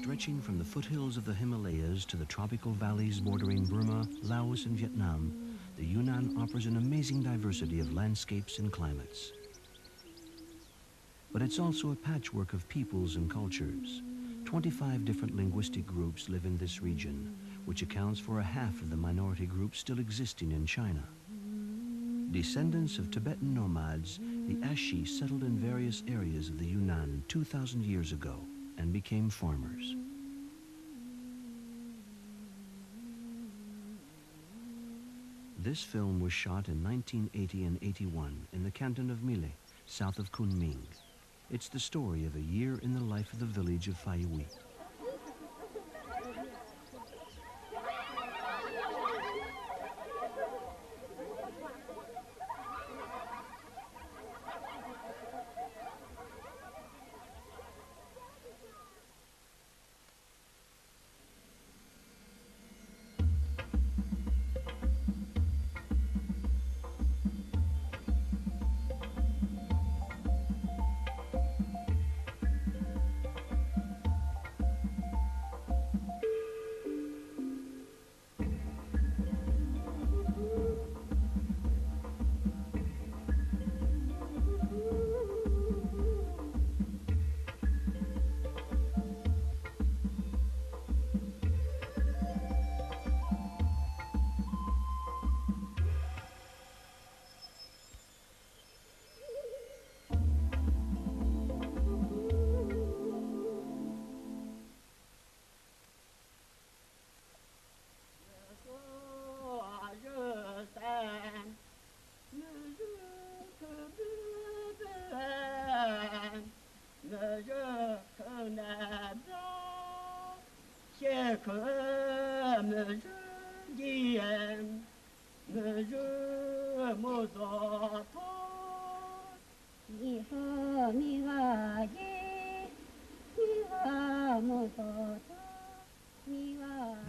Stretching from the foothills of the Himalayas to the tropical valleys bordering Burma, Laos, and Vietnam, the Yunnan offers an amazing diversity of landscapes and climates. But it's also a patchwork of peoples and cultures. 25 different linguistic groups live in this region, which accounts for a half of the minority groups still existing in China. Descendants of Tibetan nomads, the Ashi settled in various areas of the Yunnan 2,000 years ago and became farmers. This film was shot in 1980 and 81 in the canton of Mile, south of Kunming. It's the story of a year in the life of the village of Faihui.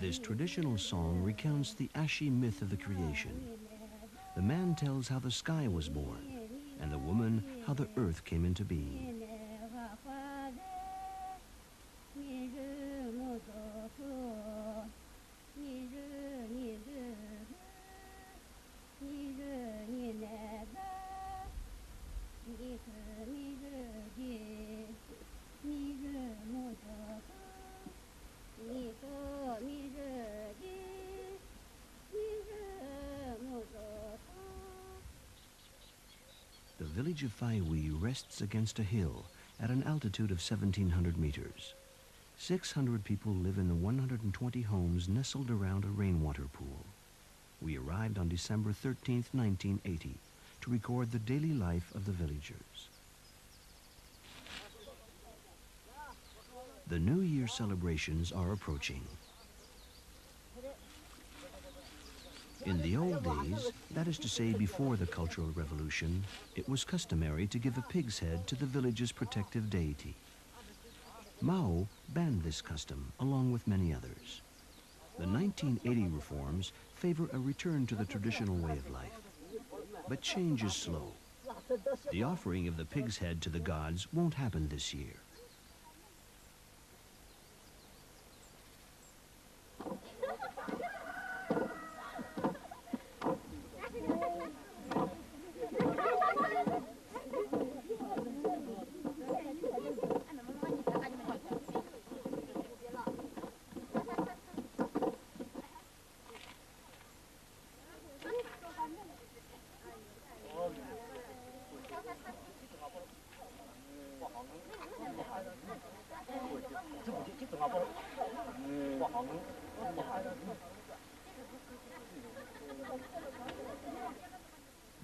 This traditional song recounts the Ashi myth of the creation. The man tells how the sky was born, and the woman how the earth came into being. The village of Faihui rests against a hill at an altitude of 1,700 meters. 600 people live in the 120 homes nestled around a rainwater pool. We arrived on December 13th, 1980, to record the daily life of the villagers. The New Year celebrations are approaching. In the old days, that is to say before the Cultural Revolution, it was customary to give a pig's head to the village's protective deity. Mao banned this custom, along with many others. The 1980 reforms favor a return to the traditional way of life. But change is slow. The offering of the pig's head to the gods won't happen this year.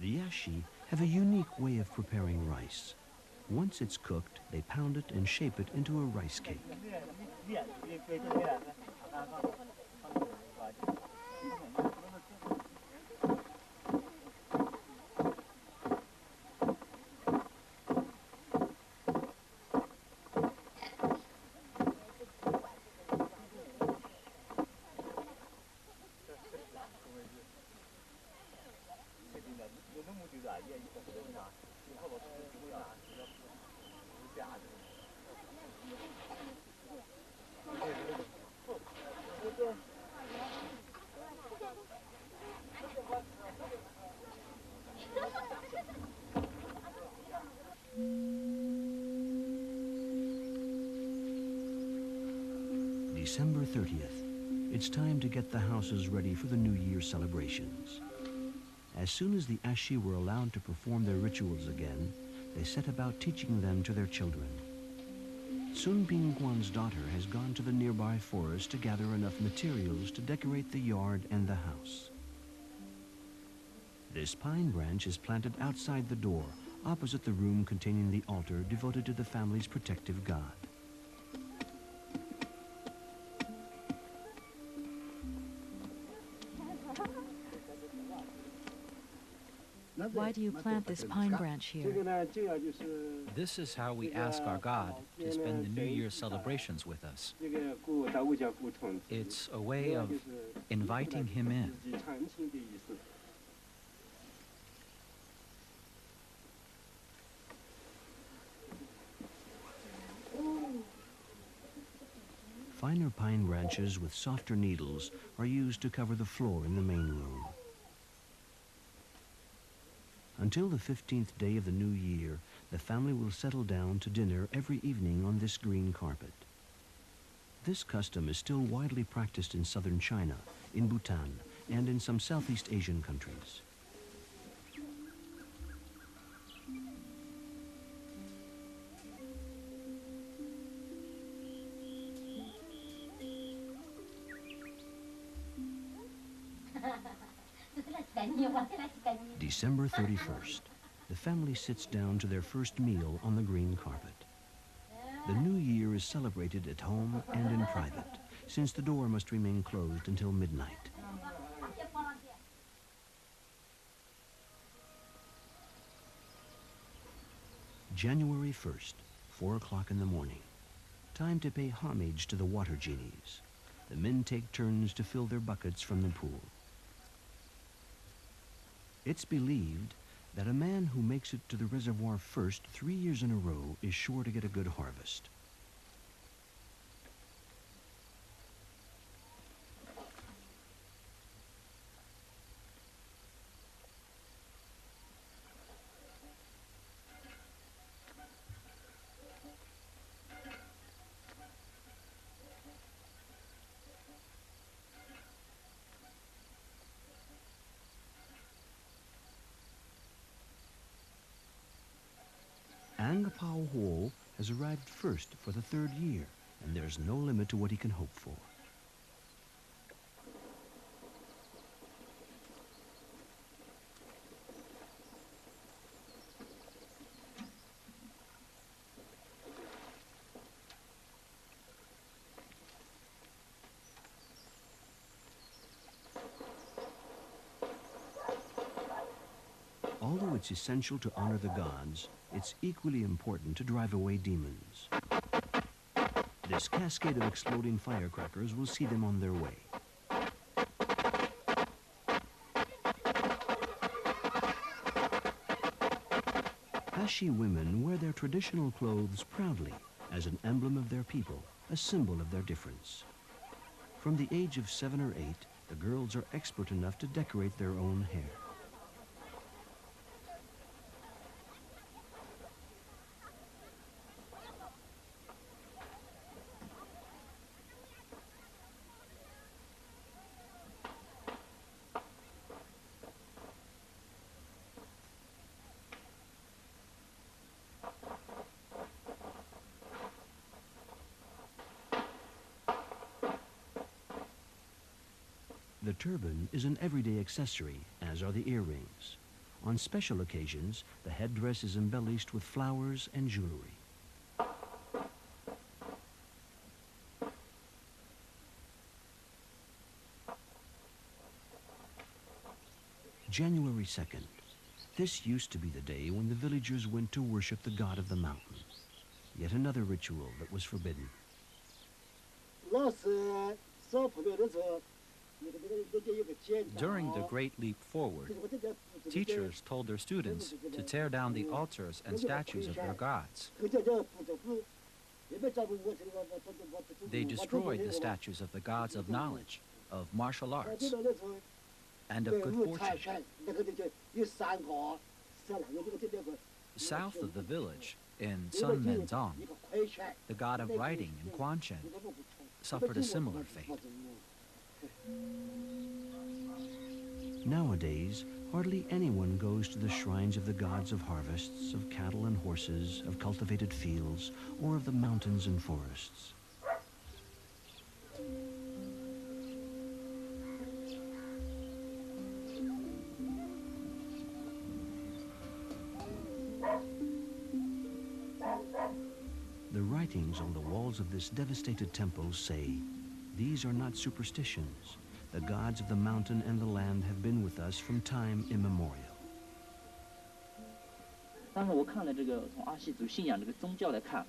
The Ashi have a unique way of preparing rice. Once it's cooked, they pound it and shape it into a rice cake. December 30th. It's time to get the houses ready for the New Year celebrations. As soon as the Ashi were allowed to perform their rituals again, they set about teaching them to their children. Sun Pingguan's daughter has gone to the nearby forest to gather enough materials to decorate the yard and the house. This pine branch is planted outside the door, opposite the room containing the altar devoted to the family's protective god. Why do you plant this pine branch here? This is how we ask our God to spend the New Year celebrations with us. It's a way of inviting him in. Finer pine branches with softer needles are used to cover the floor in the main room. Until the 15th day of the new year, the family will settle down to dinner every evening on this green carpet. This custom is still widely practiced in southern China, in Bhutan, and in some Southeast Asian countries. December 31st. The family sits down to their first meal on the green carpet. The new year is celebrated at home and in private, since the door must remain closed until midnight. January 1st, 4 o'clock in the morning. Time to pay homage to the water genies. The men take turns to fill their buckets from the pool. It's believed that a man who makes it to the reservoir first 3 years in a row is sure to get a good harvest. Ang Pao Ho has arrived first for the 3rd year, and there's no limit to what he can hope for. Although it's essential to honor the gods, it's equally important to drive away demons. This cascade of exploding firecrackers will see them on their way. Ashi women wear their traditional clothes proudly as an emblem of their people, a symbol of their difference. From the age of 7 or 8, the girls are expert enough to decorate their own hair. The turban is an everyday accessory, as are the earrings. On special occasions, the headdress is embellished with flowers and jewelry. January 2nd. This used to be the day when the villagers went to worship the god of the mountain. Yet another ritual that was forbidden. During the Great Leap Forward, teachers told their students to tear down the altars and statues of their gods. They destroyed the statues of the gods of knowledge, of martial arts, and of good fortune. South of the village, in Sun Menzong, the god of writing in Quanchen, suffered a similar fate. Nowadays, hardly anyone goes to the shrines of the gods of harvests, of cattle and horses, of cultivated fields, or of the mountains and forests. The writings on the walls of this devastated temple say, "These are not superstitions. The gods of the mountain and the land have been with us from time immemorial." 当然，我看了这个从阿西族信仰这个宗教来看，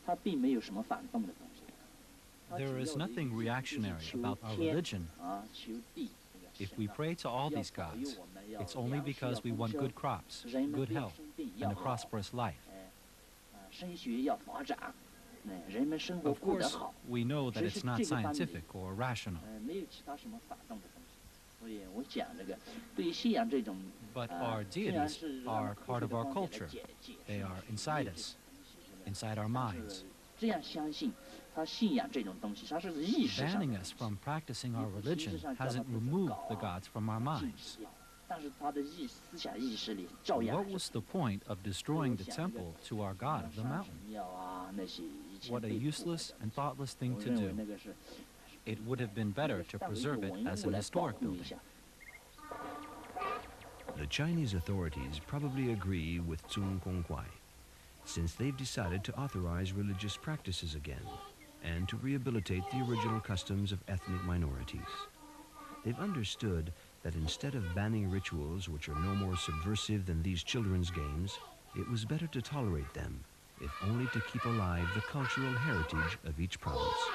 它并没有什么反动的东西。 There is nothing reactionary about our religion. If we pray to all these gods, it's only because we want good crops, good health, and a prosperous life. 升学要发展，人们生活 Of 过得 course, 好。 we know that it's not 只是这个方面 scientific or rational, 没有其他什么反动的东西。所以我讲这个，对于信仰这种， but our 虽然 deities 是 are 科 part 学 of 的 our 方面来 culture. 解释 They are inside us, inside our minds. 这样相信，他信仰这种东西，他是意识上 Banning us from practicing our religion hasn't removed the gods from our minds. 但是他的思想意识里照样 What was the point of destroying the temple to our god of the mountain? 庙啊那些以前 What a 被 useless and thoughtless thing 我 to 认为 do. 那个是 It would have been better to 当为一 preserve 个 it 文 as 物 an 来保 historic 护一 building. 下。 The Chinese authorities probably agree with Zhong Gonghuai, since they've decided to authorize religious practices again and to rehabilitate the original customs of ethnic minorities. They've understood that instead of banning rituals which are no more subversive than these children's games, it was better to tolerate them, if only to keep alive the cultural heritage of each province.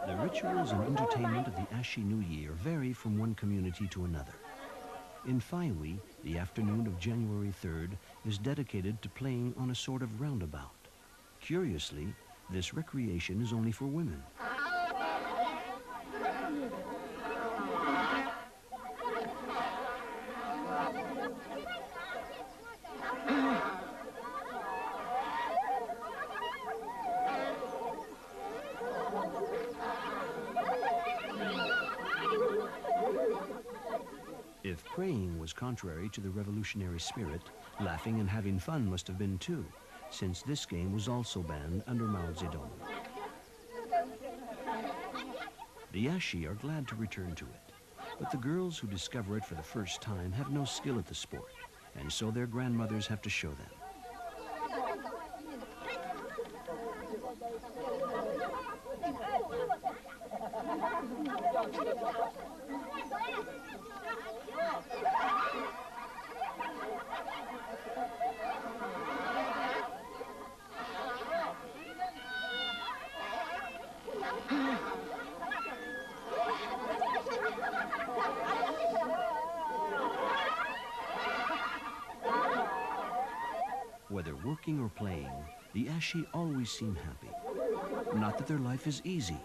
The rituals and entertainment of the Ashi New Year vary from one community to another. In Faiwi, the afternoon of January 3rd is dedicated to playing on a sort of roundabout. Curiously, this recreation is only for women. If praying was contrary to the revolutionary spirit, laughing and having fun must have been too, since this game was also banned under Mao Zedong. The Ashi are glad to return to it, but the girls who discover it for the first time have no skill at the sport, and so their grandmothers have to show them. Whether working or playing, the Ashi always seem happy. Not that their life is easy.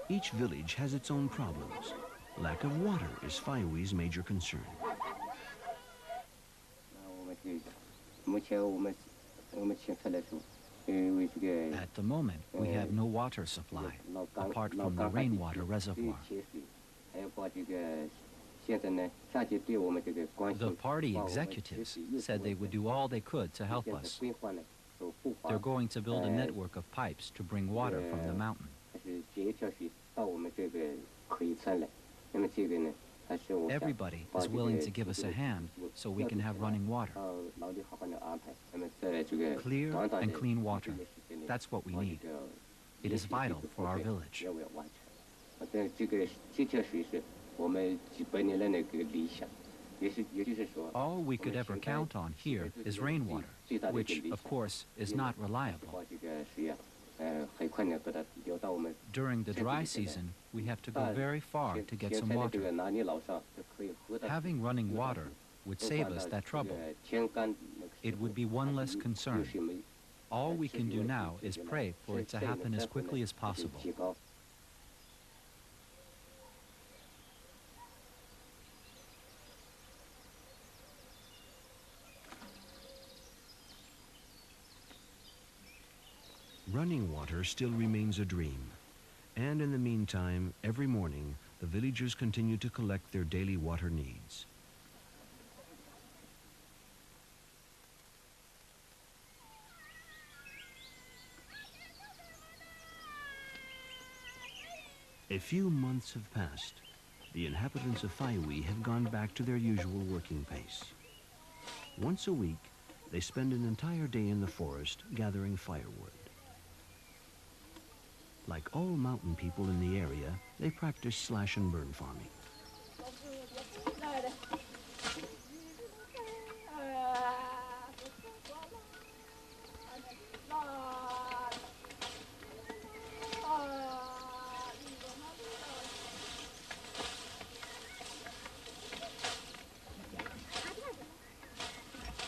Each village has its own problems. Lack of water is Faiwi's major concern. At the moment, we have no water supply, apart from the rainwater reservoir. The party executives said they would do all they could to help us. They're going to build a network of pipes to bring water from the mountain. Everybody is willing to give us a hand so we can have running water. Clear and clean water. That's what we need. It is vital for our village. All we could ever count on here is rainwater, which, of course, is not reliable. During the dry season, we have to go very far to get some water. Having running water would save us that trouble. It would be one less concern. All we can do now is pray for it to happen as quickly as possible. Running water still remains a dream, and in the meantime, every morning, the villagers continue to collect their daily water needs. A few months have passed. The inhabitants of Faiwi have gone back to their usual working pace. Once a week, they spend an entire day in the forest gathering firewood. Like all mountain people in the area, they practice slash and burn farming.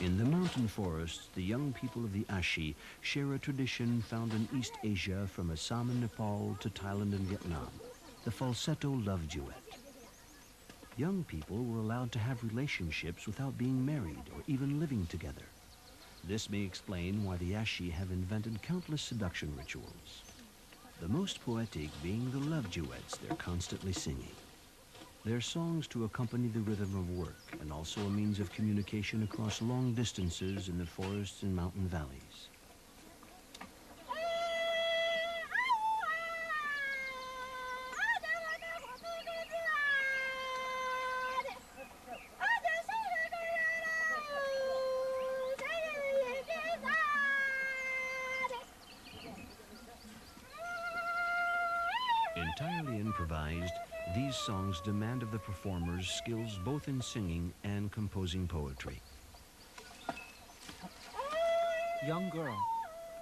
In the mountain forests, the young people of the Ashi share a tradition found in East Asia from Assam and Nepal to Thailand and Vietnam, the falsetto love duet. Young people were allowed to have relationships without being married or even living together. This may explain why the Ashi have invented countless seduction rituals. The most poetic being the love duets they're constantly singing. They're songs to accompany the rhythm of work and also a means of communication across long distances in the forests and mountain valleys. Entirely improvised, these songs demand of the performers skills both in singing and composing poetry. Young girl,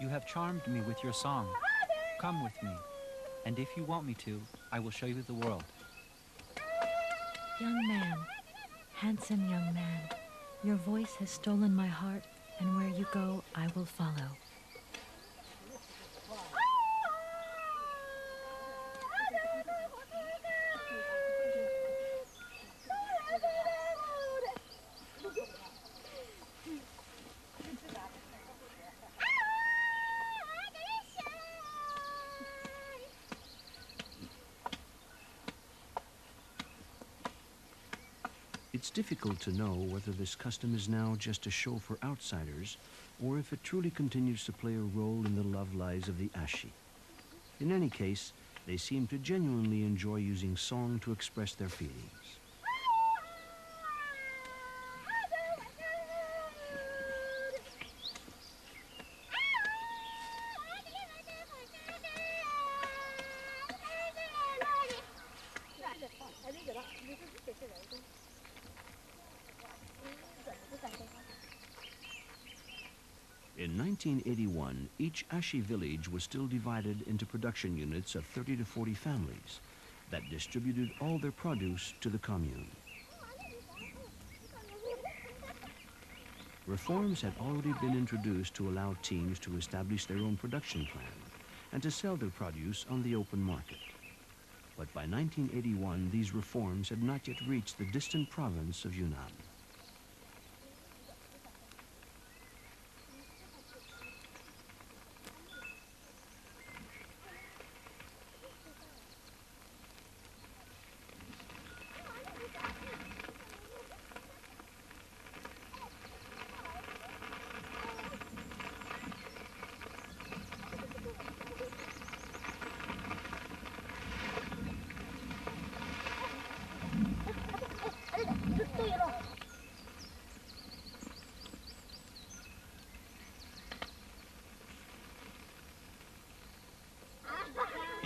you have charmed me with your song. Come with me, and if you want me to, I will show you the world. Young man, handsome young man, your voice has stolen my heart, and where you go, I will follow. It's difficult to know whether this custom is now just a show for outsiders or if it truly continues to play a role in the love lives of the Ashi. In any case, they seem to genuinely enjoy using song to express their feelings. In 1981, each Ashi village was still divided into production units of 30 to 40 families that distributed all their produce to the commune. Reforms had already been introduced to allow teams to establish their own production plan and to sell their produce on the open market. But by 1981, these reforms had not yet reached the distant province of Yunnan.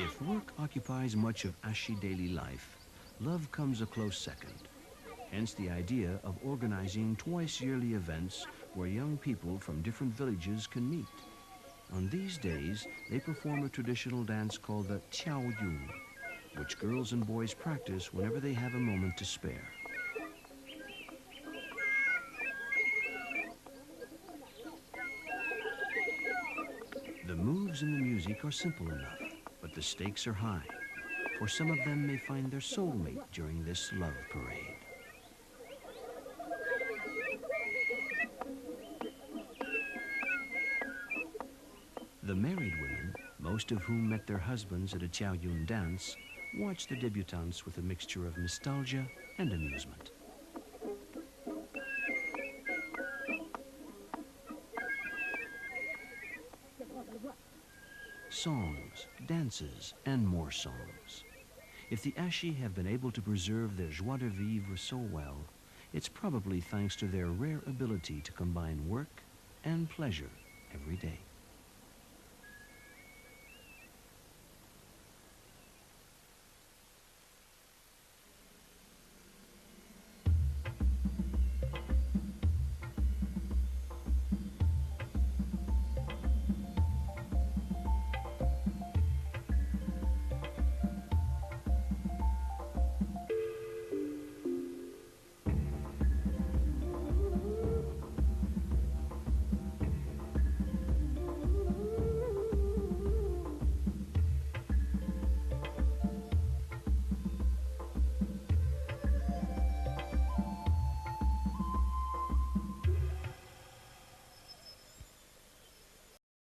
If work occupies much of Ashi daily life, love comes a close second. Hence the idea of organizing twice-yearly events where young people from different villages can meet. On these days, they perform a traditional dance called the Qiao Yun, which girls and boys practice whenever they have a moment to spare. The moves and the music are simple enough, but the stakes are high, for some of them may find their soulmate during this love parade. The married women, most of whom met their husbands at a Qiao Yun dance, watch the debutantes with a mixture of nostalgia and amusement. Songs, dances, and more songs. If the Ashi have been able to preserve their joie de vivre so well, it's probably thanks to their rare ability to combine work and pleasure every day.